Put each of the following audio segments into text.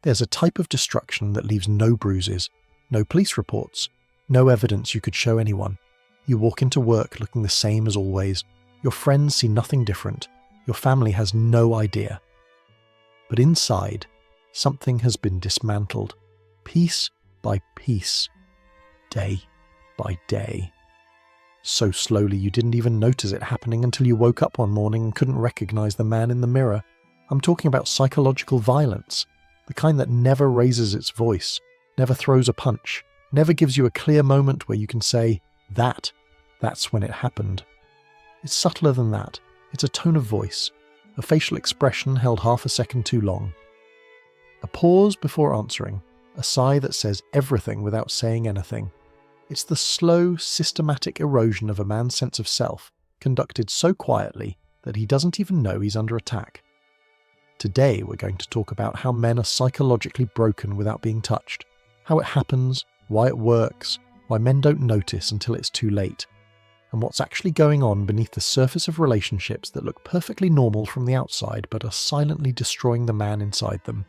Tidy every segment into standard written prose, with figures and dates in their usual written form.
There's a type of destruction that leaves no bruises, no police reports, no evidence you could show anyone. You walk into work looking the same as always. Your friends see nothing different. Your family has no idea. But inside, something has been dismantled, piece by piece, day by day. So slowly you didn't even notice it happening until you woke up one morning and couldn't recognize the man in the mirror. I'm talking about psychological violence, the kind that never raises its voice, never throws a punch, never gives you a clear moment where you can say, that's when it happened. It's subtler than that. It's a tone of voice, a facial expression held half a second too long. A pause before answering, a sigh that says everything without saying anything. It's the slow, systematic erosion of a man's sense of self, conducted so quietly that he doesn't even know he's under attack. Today we're going to talk about how men are psychologically broken without being touched, how it happens, why it works, why men don't notice until it's too late, and what's actually going on beneath the surface of relationships that look perfectly normal from the outside but are silently destroying the man inside them.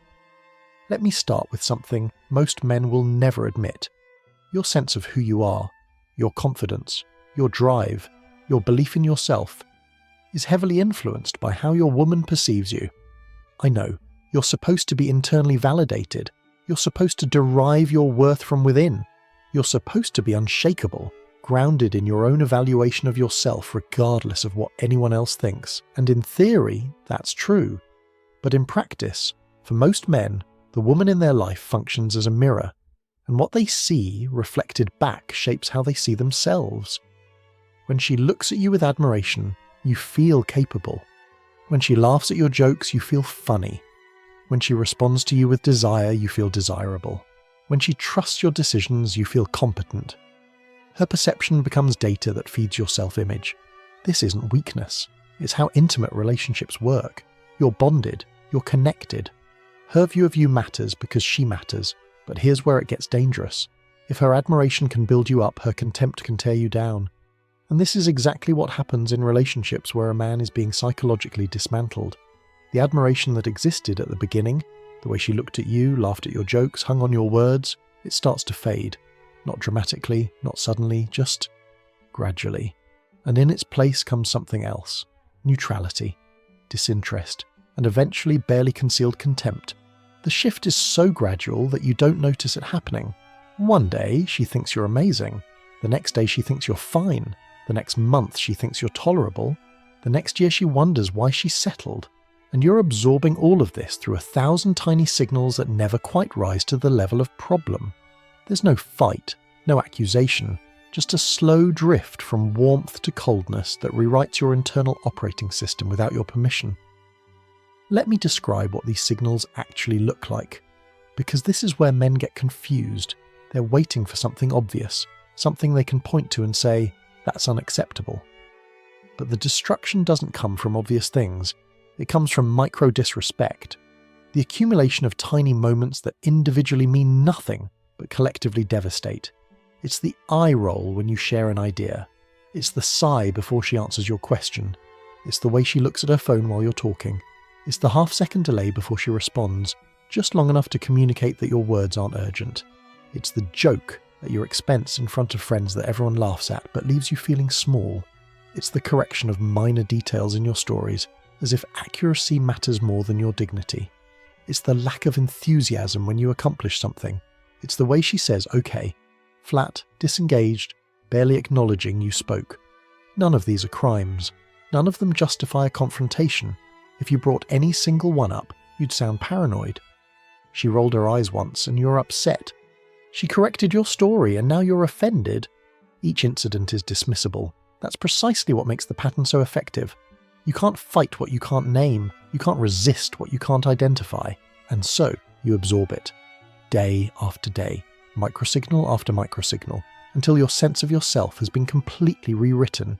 Let me start with something most men will never admit. Your sense of who you are, your confidence, your drive, your belief in yourself, is heavily influenced by how your woman perceives you. I know, you're supposed to be internally validated. You're supposed to derive your worth from within. You're supposed to be unshakable, grounded in your own evaluation of yourself regardless of what anyone else thinks. And in theory, that's true. But in practice, for most men, the woman in their life functions as a mirror, and what they see reflected back shapes how they see themselves. When she looks at you with admiration, you feel capable. When she laughs at your jokes, you feel funny. When she responds to you with desire, you feel desirable. When she trusts your decisions, you feel competent. Her perception becomes data that feeds your self-image. This isn't weakness. It's how intimate relationships work. You're bonded. You're connected. Her view of you matters because she matters. But here's where it gets dangerous. If her admiration can build you up, her contempt can tear you down. And this is exactly what happens in relationships where a man is being psychologically dismantled. The admiration that existed at the beginning, the way she looked at you, laughed at your jokes, hung on your words, it starts to fade. Not dramatically, not suddenly, just gradually. And in its place comes something else. Neutrality, disinterest, and eventually barely concealed contempt. The shift is so gradual that you don't notice it happening. One day she thinks you're amazing. The next day she thinks you're fine. The next month she thinks you're tolerable. The next year she wonders why she's settled. And you're absorbing all of this through 1,000 tiny signals that never quite rise to the level of problem. There's no fight, no accusation, just a slow drift from warmth to coldness that rewrites your internal operating system without your permission. Let me describe what these signals actually look like, because this is where men get confused. They're waiting for something obvious, something they can point to and say, that's unacceptable. But the destruction doesn't come from obvious things. It comes from micro-disrespect, the accumulation of tiny moments that individually mean nothing but collectively devastate. It's the eye roll when you share an idea. It's the sigh before she answers your question. It's the way she looks at her phone while you're talking. It's the half-second delay before she responds, just long enough to communicate that your words aren't urgent. It's the joke at your expense in front of friends that everyone laughs at but leaves you feeling small. It's the correction of minor details in your stories, as if accuracy matters more than your dignity. It's the lack of enthusiasm when you accomplish something. It's the way she says, okay, flat, disengaged, barely acknowledging you spoke. None of these are crimes. None of them justify a confrontation. If you brought any single one up, you'd sound paranoid. She rolled her eyes once and you're upset. She corrected your story and now you're offended. Each incident is dismissible. That's precisely what makes the pattern so effective. You can't fight what you can't name. You can't resist what you can't identify. And so you absorb it. Day after day, microsignal after microsignal, until your sense of yourself has been completely rewritten.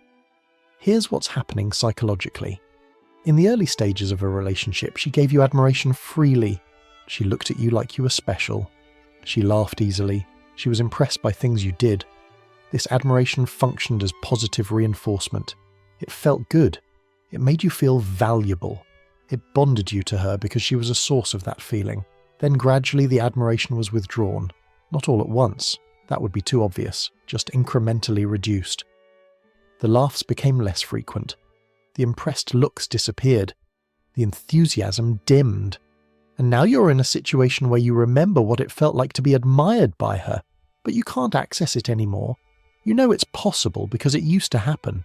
Here's what's happening psychologically. In the early stages of a relationship, she gave you admiration freely. She looked at you like you were special. She laughed easily. She was impressed by things you did. This admiration functioned as positive reinforcement. It felt good. It made you feel valuable. It bonded you to her because she was a source of that feeling. Then gradually the admiration was withdrawn. Not all at once, that would be too obvious, just incrementally reduced. The laughs became less frequent. The impressed looks disappeared. The enthusiasm dimmed. And now you're in a situation where you remember what it felt like to be admired by her, but you can't access it anymore. You know it's possible because it used to happen.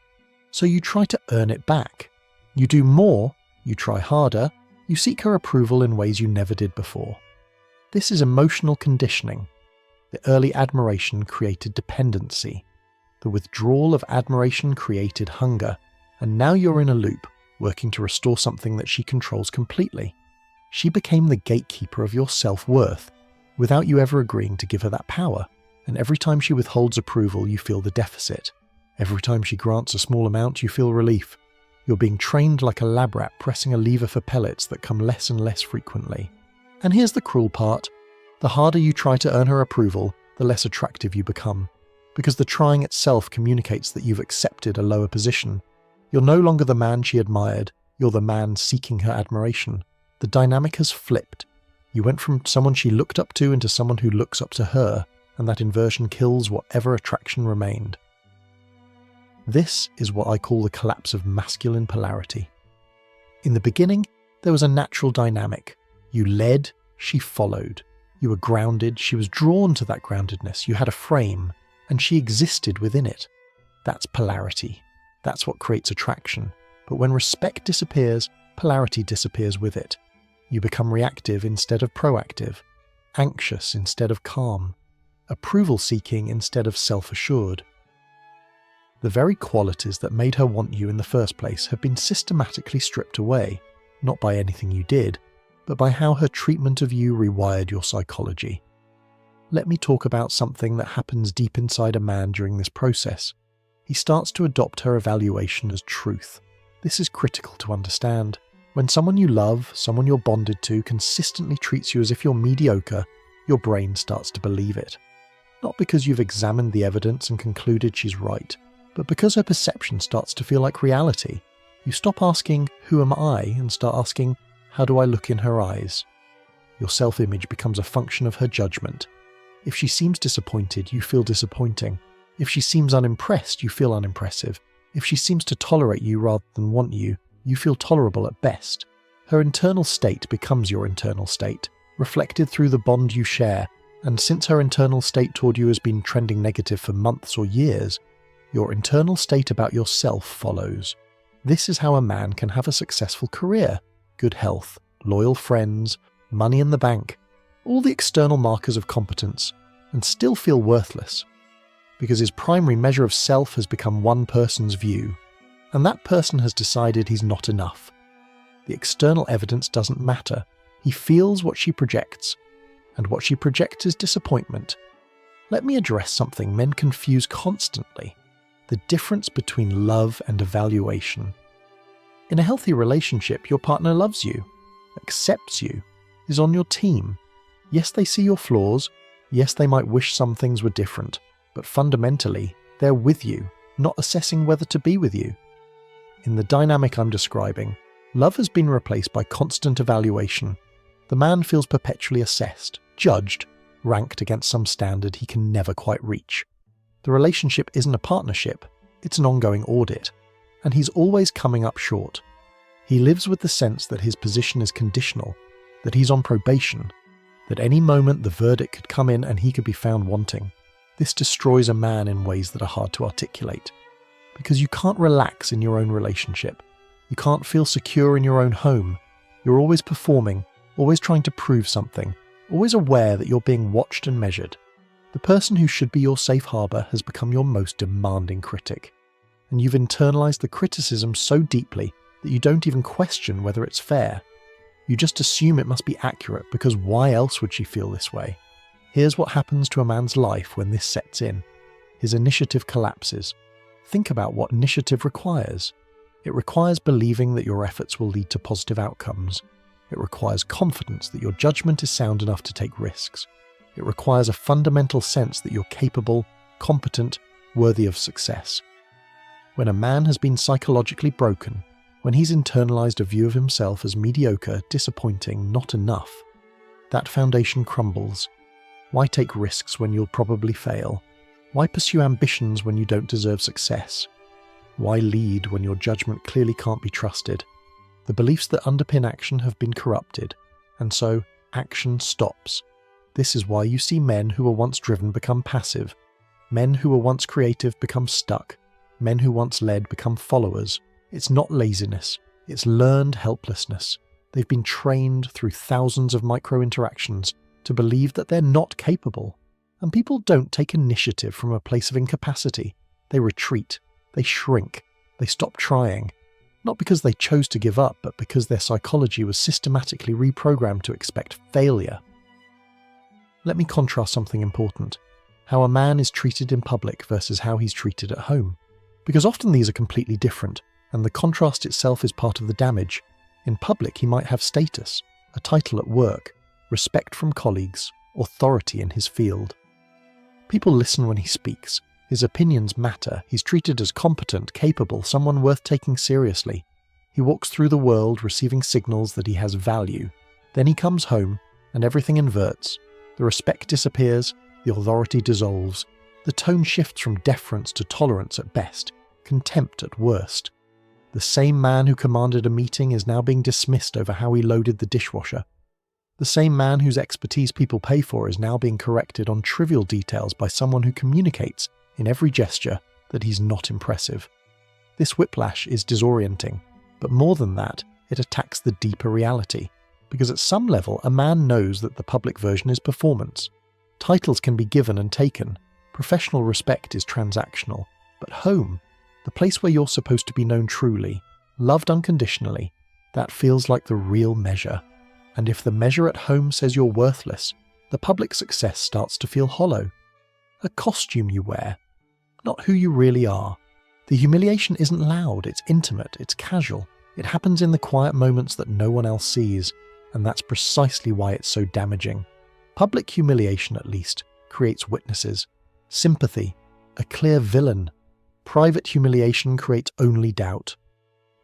So you try to earn it back. You do more, you try harder, you seek her approval in ways you never did before. This is emotional conditioning. The early admiration created dependency. The withdrawal of admiration created hunger, and now you're in a loop, working to restore something that she controls completely. She became the gatekeeper of your self-worth, without you ever agreeing to give her that power, and every time she withholds approval, you feel the deficit. Every time she grants a small amount, you feel relief. You're being trained like a lab rat pressing a lever for pellets that come less and less frequently. And here's the cruel part. The harder you try to earn her approval, the less attractive you become. Because the trying itself communicates that you've accepted a lower position. You're no longer the man she admired, you're the man seeking her admiration. The dynamic has flipped. You went from someone she looked up to into someone who looks up to her, and that inversion kills whatever attraction remained. This is what I call the collapse of masculine polarity. In the beginning, there was a natural dynamic. You led, she followed. You were grounded, she was drawn to that groundedness. You had a frame, and she existed within it. That's polarity. That's what creates attraction. But when respect disappears, polarity disappears with it. You become reactive instead of proactive, anxious instead of calm, approval-seeking instead of self-assured. The very qualities that made her want you in the first place have been systematically stripped away, not by anything you did, but by how her treatment of you rewired your psychology. Let me talk about something that happens deep inside a man during this process. He starts to adopt her evaluation as truth. This is critical to understand. When someone you love, someone you're bonded to, consistently treats you as if you're mediocre, your brain starts to believe it. Not because you've examined the evidence and concluded she's right, but because her perception starts to feel like reality. You stop asking, "Who am I?" and start asking, "How do I look in her eyes?" Your self-image becomes a function of her judgment. If she seems disappointed, you feel disappointing. If she seems unimpressed, you feel unimpressive. If she seems to tolerate you rather than want you, you feel tolerable at best. Her internal state becomes your internal state, reflected through the bond you share, and since her internal state toward you has been trending negative for months or years, your internal state about yourself follows. This is how a man can have a successful career, good health, loyal friends, money in the bank, all the external markers of competence, and still feel worthless. Because his primary measure of self has become one person's view, and that person has decided he's not enough. The external evidence doesn't matter. He feels what she projects, and what she projects is disappointment. Let me address something men confuse constantly: the difference between love and evaluation. In a healthy relationship, your partner loves you, accepts you, is on your team. Yes, they see your flaws. Yes, they might wish some things were different, but fundamentally, they're with you, not assessing whether to be with you. In the dynamic I'm describing, love has been replaced by constant evaluation. The man feels perpetually assessed, judged, ranked against some standard he can never quite reach. The relationship isn't a partnership, it's an ongoing audit, and he's always coming up short. He lives with the sense that his position is conditional, that he's on probation, that any moment the verdict could come in and he could be found wanting. This destroys a man in ways that are hard to articulate. Because you can't relax in your own relationship. You can't feel secure in your own home. You're always performing, always trying to prove something, always aware that you're being watched and measured. The person who should be your safe harbour has become your most demanding critic. And you've internalized the criticism so deeply that you don't even question whether it's fair. You just assume it must be accurate because why else would she feel this way? Here's what happens to a man's life when this sets in. His initiative collapses. Think about what initiative requires. It requires believing that your efforts will lead to positive outcomes. It requires confidence that your judgment is sound enough to take risks. It requires a fundamental sense that you're capable, competent, worthy of success. When a man has been psychologically broken, when he's internalized a view of himself as mediocre, disappointing, not enough, that foundation crumbles. Why take risks when you'll probably fail? Why pursue ambitions when you don't deserve success? Why lead when your judgment clearly can't be trusted? The beliefs that underpin action have been corrupted, and so action stops. This is why you see men who were once driven become passive, men who were once creative become stuck, men who once led become followers. It's not laziness, it's learned helplessness. They've been trained through thousands of micro-interactions to believe that they're not capable. And people don't take initiative from a place of incapacity. They retreat, they shrink, they stop trying. Not because they chose to give up, but because their psychology was systematically reprogrammed to expect failure. Let me contrast something important: how a man is treated in public versus how he's treated at home. Because often these are completely different, and the contrast itself is part of the damage. In public, he might have status, a title at work, respect from colleagues, authority in his field. People listen when he speaks. His opinions matter. He's treated as competent, capable, someone worth taking seriously. He walks through the world receiving signals that he has value. Then he comes home, and everything inverts. The respect disappears, the authority dissolves. The tone shifts from deference to tolerance at best, contempt at worst. The same man who commanded a meeting is now being dismissed over how he loaded the dishwasher. The same man whose expertise people pay for is now being corrected on trivial details by someone who communicates, in every gesture, that he's not impressive. This whiplash is disorienting, but more than that, it attacks the deeper reality, because at some level a man knows that the public version is performance. Titles can be given and taken, professional respect is transactional, but home, the place where you're supposed to be known truly, loved unconditionally, that feels like the real measure. And if the measure at home says you're worthless, the public success starts to feel hollow. A costume you wear, not who you really are. The humiliation isn't loud, it's intimate, it's casual. It happens in the quiet moments that no one else sees, and that's precisely why it's so damaging. Public humiliation, at least, creates witnesses, sympathy, a clear villain. Private humiliation creates only doubt.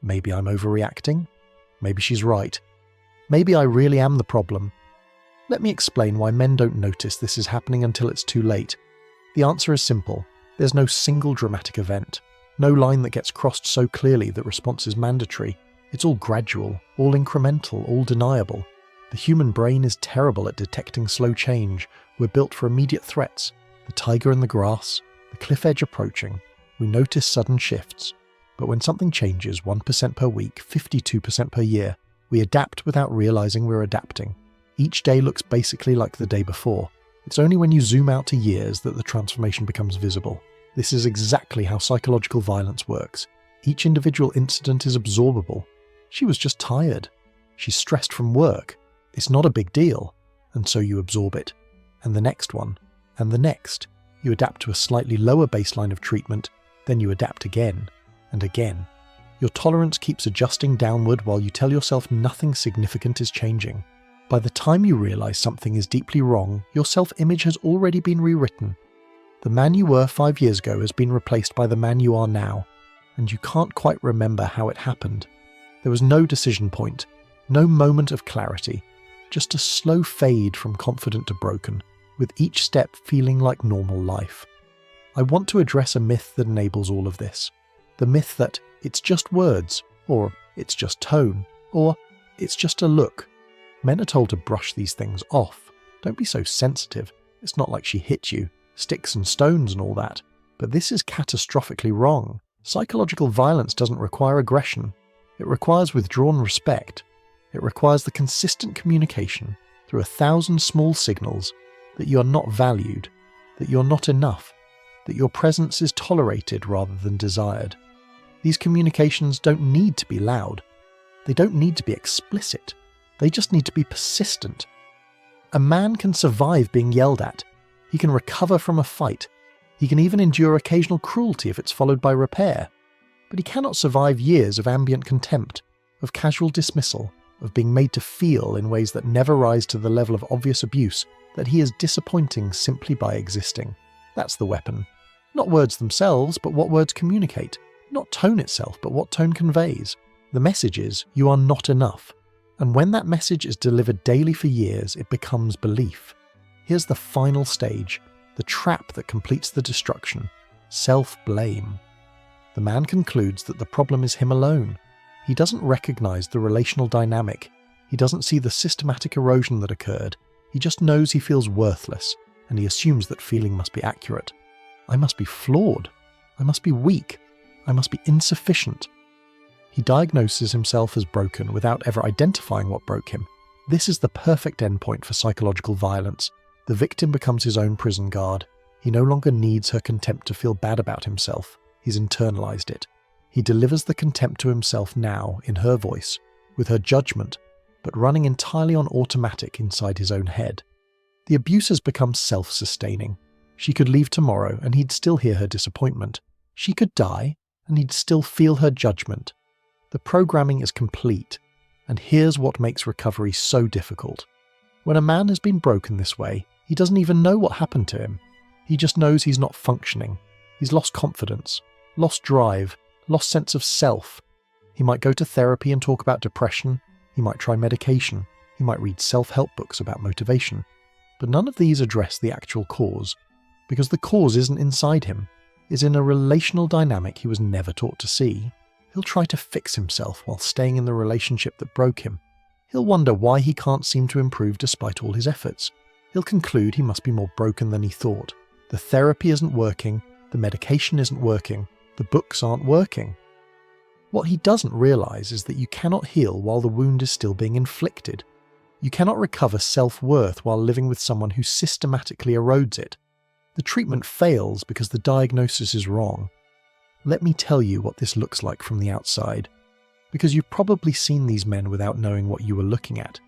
Maybe I'm overreacting. Maybe she's right. Maybe I really am the problem. Let me explain why men don't notice this is happening until it's too late. The answer is simple. There's no single dramatic event, no line that gets crossed so clearly that response is mandatory. It's all gradual, all incremental, all deniable. The human brain is terrible at detecting slow change. We're built for immediate threats. The tiger in the grass, the cliff edge approaching. We notice sudden shifts. But when something changes 1% per week, 52% per year, we adapt without realizing we're adapting. Each day looks basically like the day before. It's only when you zoom out to years that the transformation becomes visible. This is exactly how psychological violence works. Each individual incident is absorbable. She was just tired. She's stressed from work. It's not a big deal. And so you absorb it. And the next one. And the next. You adapt to a slightly lower baseline of treatment. Then you adapt again. And again. Your tolerance keeps adjusting downward while you tell yourself nothing significant is changing. By the time you realize something is deeply wrong, your self-image has already been rewritten. The man you were 5 years ago has been replaced by the man you are now, and you can't quite remember how it happened. There was no decision point, no moment of clarity, just a slow fade from confident to broken, with each step feeling like normal life. I want to address a myth that enables all of this. The myth that it's just words, or it's just tone, or it's just a look. Men are told to brush these things off. Don't be so sensitive. It's not like she hit you, sticks and stones and all that. But this is catastrophically wrong. Psychological violence doesn't require aggression. It requires withdrawn respect. It requires the consistent communication through 1,000 small signals that you are not valued, that you're not enough, that your presence is tolerated rather than desired. These communications don't need to be loud. They don't need to be explicit. They just need to be persistent. A man can survive being yelled at. He can recover from a fight. He can even endure occasional cruelty if it's followed by repair. But he cannot survive years of ambient contempt, of casual dismissal, of being made to feel in ways that never rise to the level of obvious abuse that he is disappointing simply by existing. That's the weapon. Not words themselves, but what words communicate. Not tone itself, but what tone conveys. The message is, you are not enough. And when that message is delivered daily for years, it becomes belief. Here's the final stage, the trap that completes the destruction: self-blame. The man concludes that the problem is him alone. He doesn't recognize the relational dynamic. He doesn't see the systematic erosion that occurred. He just knows he feels worthless, and he assumes that feeling must be accurate. I must be flawed. I must be weak. I must be insufficient. He diagnoses himself as broken without ever identifying what broke him. This is the perfect endpoint for psychological violence. The victim becomes his own prison guard. He no longer needs her contempt to feel bad about himself. He's internalized it. He delivers the contempt to himself now in her voice, with her judgment, but running entirely on automatic inside his own head. The abuse has become self-sustaining. She could leave tomorrow and he'd still hear her disappointment. She could die and he'd still feel her judgment. The programming is complete, and here's what makes recovery so difficult. When a man has been broken this way, he doesn't even know what happened to him. He just knows he's not functioning. He's lost confidence, lost drive, lost sense of self. He might go to therapy and talk about depression. He might try medication. He might read self-help books about motivation. But none of these address the actual cause, because the cause isn't inside him, is in a relational dynamic he was never taught to see. He'll try to fix himself while staying in the relationship that broke him. He'll wonder why he can't seem to improve despite all his efforts. He'll conclude he must be more broken than he thought. The therapy isn't working, the medication isn't working, the books aren't working. What he doesn't realize is that you cannot heal while the wound is still being inflicted. You cannot recover self-worth while living with someone who systematically erodes it. The treatment fails because the diagnosis is wrong. Let me tell you what this looks like from the outside, because you've probably seen these men without knowing what you were looking at.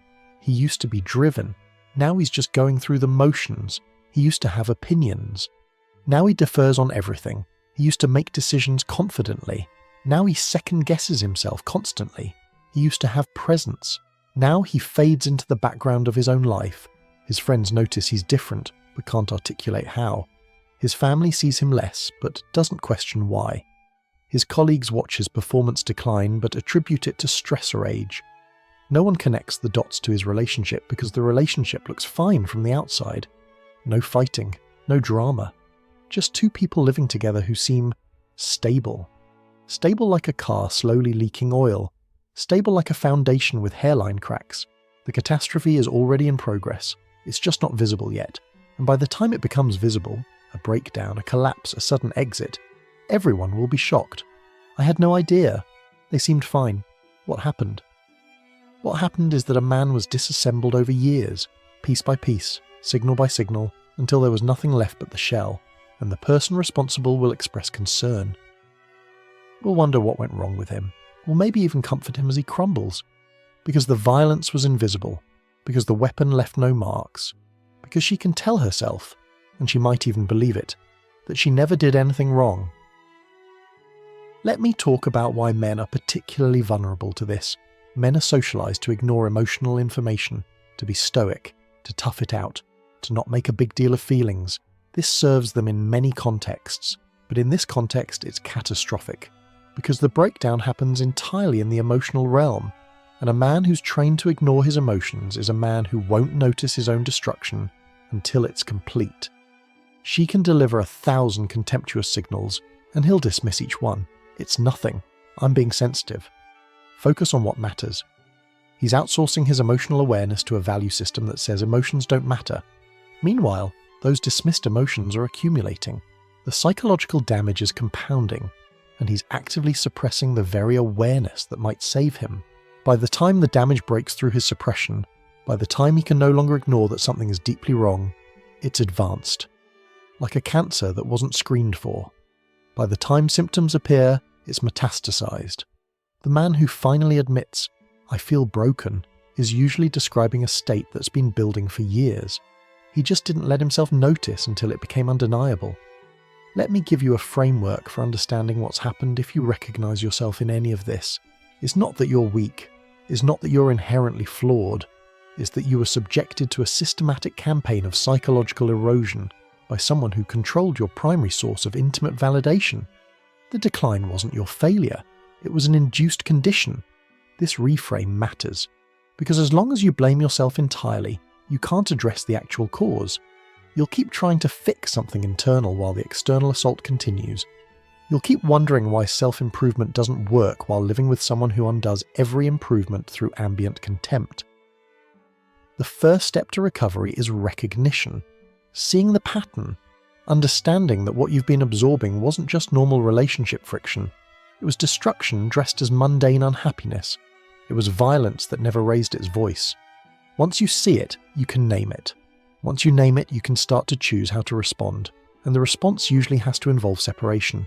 He used to be driven. Now he's just going through the motions. He used to have opinions. Now he defers on everything. He used to make decisions confidently. Now he second-guesses himself constantly. He used to have presence. Now he fades into the background of his own life. His friends notice he's different, but can't articulate how. His family sees him less, but doesn't question why. His colleagues watch his performance decline, but attribute it to stress or age. No one connects the dots to his relationship because the relationship looks fine from the outside. No fighting, no drama. Just two people living together who seem stable. Stable like a car slowly leaking oil. Stable like a foundation with hairline cracks. The catastrophe is already in progress. It's just not visible yet. And by the time it becomes visible, a breakdown, a collapse, a sudden exit, everyone will be shocked. I had no idea. They seemed fine. What happened? What happened is that a man was disassembled over years, piece by piece, signal by signal, until there was nothing left but the shell, and the person responsible will express concern. We'll wonder what went wrong with him, or maybe even comfort him as he crumbles, because the violence was invisible, because the weapon left no marks, because she can tell herself, and she might even believe it, that she never did anything wrong. Let me talk about why men are particularly vulnerable to this. Men are socialized to ignore emotional information, to be stoic, to tough it out, to not make a big deal of feelings. This serves them in many contexts, but in this context it's catastrophic, because the breakdown happens entirely in the emotional realm, and a man who's trained to ignore his emotions is a man who won't notice his own destruction until it's complete. She can deliver 1,000 contemptuous signals, and he'll dismiss each one. It's nothing. I'm being sensitive. Focus on what matters. He's outsourcing his emotional awareness to a value system that says emotions don't matter. Meanwhile, those dismissed emotions are accumulating. The psychological damage is compounding, and he's actively suppressing the very awareness that might save him. By the time the damage breaks through his suppression, by the time he can no longer ignore that something is deeply wrong, it's advanced. Like a cancer that wasn't screened for. By the time symptoms appear, it's metastasized. The man who finally admits, "I feel broken," is usually describing a state that's been building for years. He just didn't let himself notice until it became undeniable. Let me give you a framework for understanding what's happened if you recognize yourself in any of this. It's not that you're weak. It's not that you're inherently flawed. It's that you were subjected to a systematic campaign of psychological erosion by someone who controlled your primary source of intimate validation. The decline wasn't your failure. It was an induced condition. This reframe matters, Because as long as you blame yourself entirely, you can't address the actual cause. You'll keep trying to fix something internal while the external assault continues. You'll keep wondering why self-improvement doesn't work while living with someone who undoes every improvement through ambient contempt. The first step to recovery is recognition, seeing the pattern, understanding that what you've been absorbing wasn't just normal relationship friction. It was destruction dressed as mundane unhappiness. It was violence that never raised its voice. Once you see it, you can name it. Once you name it, you can start to choose how to respond, and the response usually has to involve separation.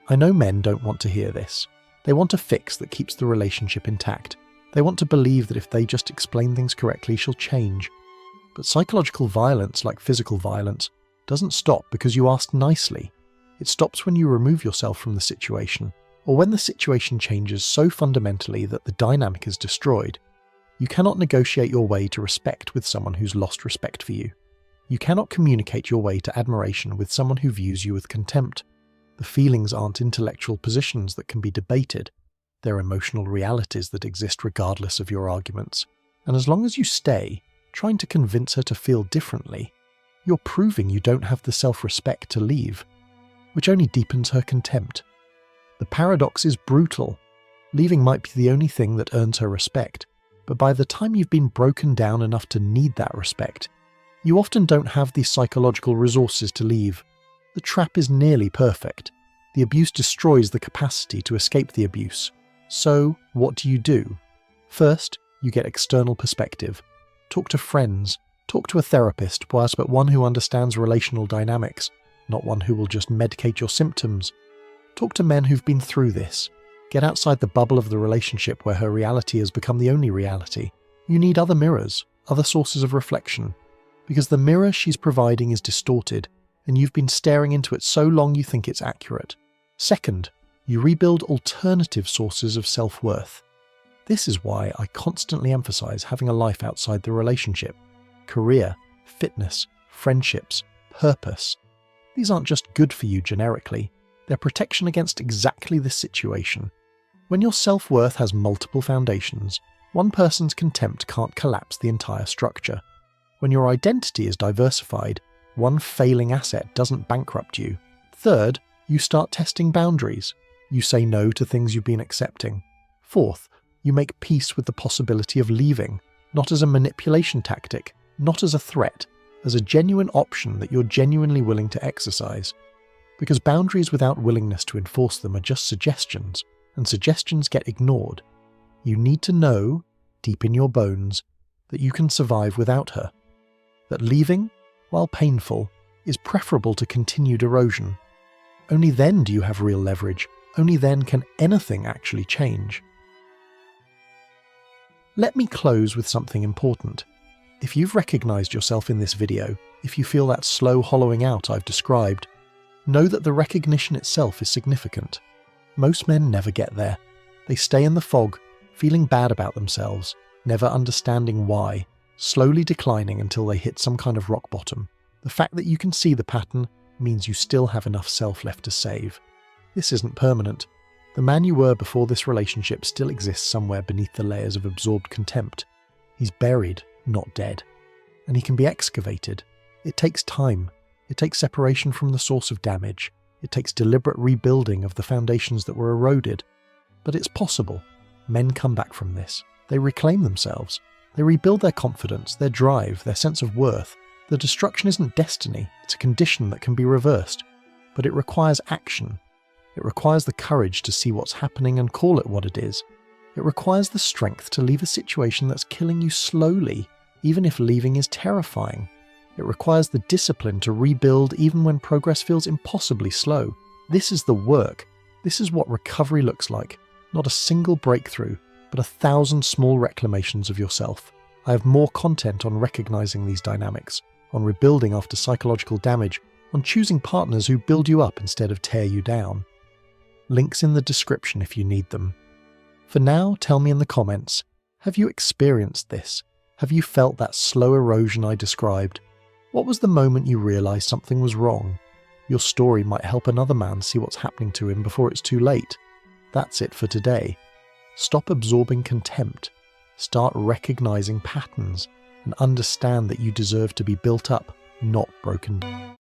I know men don't want to hear this. They want a fix that keeps the relationship intact. They want to believe that if they just explain things correctly, she'll change. But psychological violence, like physical violence, doesn't stop because you ask nicely. It stops when you remove yourself from the situation, or when the situation changes so fundamentally that the dynamic is destroyed. You cannot negotiate your way to respect with someone who's lost respect for you. You cannot communicate your way to admiration with someone who views you with contempt. The feelings aren't intellectual positions that can be debated. They're emotional realities that exist regardless of your arguments. And as long as you stay, trying to convince her to feel differently, you're proving you don't have the self-respect to leave, which only deepens her contempt. The paradox is brutal. Leaving might be the only thing that earns her respect, but by the time you've been broken down enough to need that respect, you often don't have the psychological resources to leave. The trap is nearly perfect. The abuse destroys the capacity to escape the abuse. So, what do? First, you get external perspective. Talk to friends. Talk to a therapist, but one who understands relational dynamics, not one who will just medicate your symptoms. Talk to men who've been through this. Get outside the bubble of the relationship where her reality has become the only reality. You need other mirrors, other sources of reflection. Because the mirror she's providing is distorted, and you've been staring into it so long you think it's accurate. Second, you rebuild alternative sources of self-worth. This is why I constantly emphasize having a life outside the relationship. Career, fitness, friendships, purpose. These aren't just good for you generically. They're protection against exactly this situation. When your self-worth has multiple foundations, one person's contempt can't collapse the entire structure. When your identity is diversified, one failing asset doesn't bankrupt you. Third, you start testing boundaries. You say no to things you've been accepting. Fourth, you make peace with the possibility of leaving, not as a manipulation tactic, not as a threat, as a genuine option that you're genuinely willing to exercise. Because boundaries without willingness to enforce them are just suggestions, and suggestions get ignored. You need to know, deep in your bones, that you can survive without her. That leaving, while painful, is preferable to continued erosion. Only then do you have real leverage. Only then can anything actually change. Let me close with something important. If you've recognized yourself in this video, if you feel that slow hollowing out I've described, know that the recognition itself is significant. Most men never get there. They stay in the fog, feeling bad about themselves, never understanding why, slowly declining until they hit some kind of rock bottom. The fact that you can see the pattern means you still have enough self left to save. This isn't permanent. The man you were before this relationship still exists somewhere beneath the layers of absorbed contempt. He's buried, not dead. And he can be excavated. It takes time. It takes separation from the source of damage. It takes deliberate rebuilding of the foundations that were eroded. But it's possible. Men come back from this. They reclaim themselves. They rebuild their confidence, their drive, their sense of worth. The destruction isn't destiny. It's a condition that can be reversed. But it requires action. It requires the courage to see what's happening and call it what it is. It requires the strength to leave a situation that's killing you slowly, even if leaving is terrifying. It requires the discipline to rebuild even when progress feels impossibly slow. This is the work. This is what recovery looks like. Not a single breakthrough, but 1,000 small reclamations of yourself. I have more content on recognizing these dynamics, on rebuilding after psychological damage, on choosing partners who build you up instead of tear you down. Links in the description if you need them. For now, tell me in the comments, have you experienced this? Have you felt that slow erosion I described? What was the moment you realized something was wrong? Your story might help another man see what's happening to him before it's too late. That's it for today. Stop absorbing contempt. Start recognizing patterns and understand that you deserve to be built up, not broken down.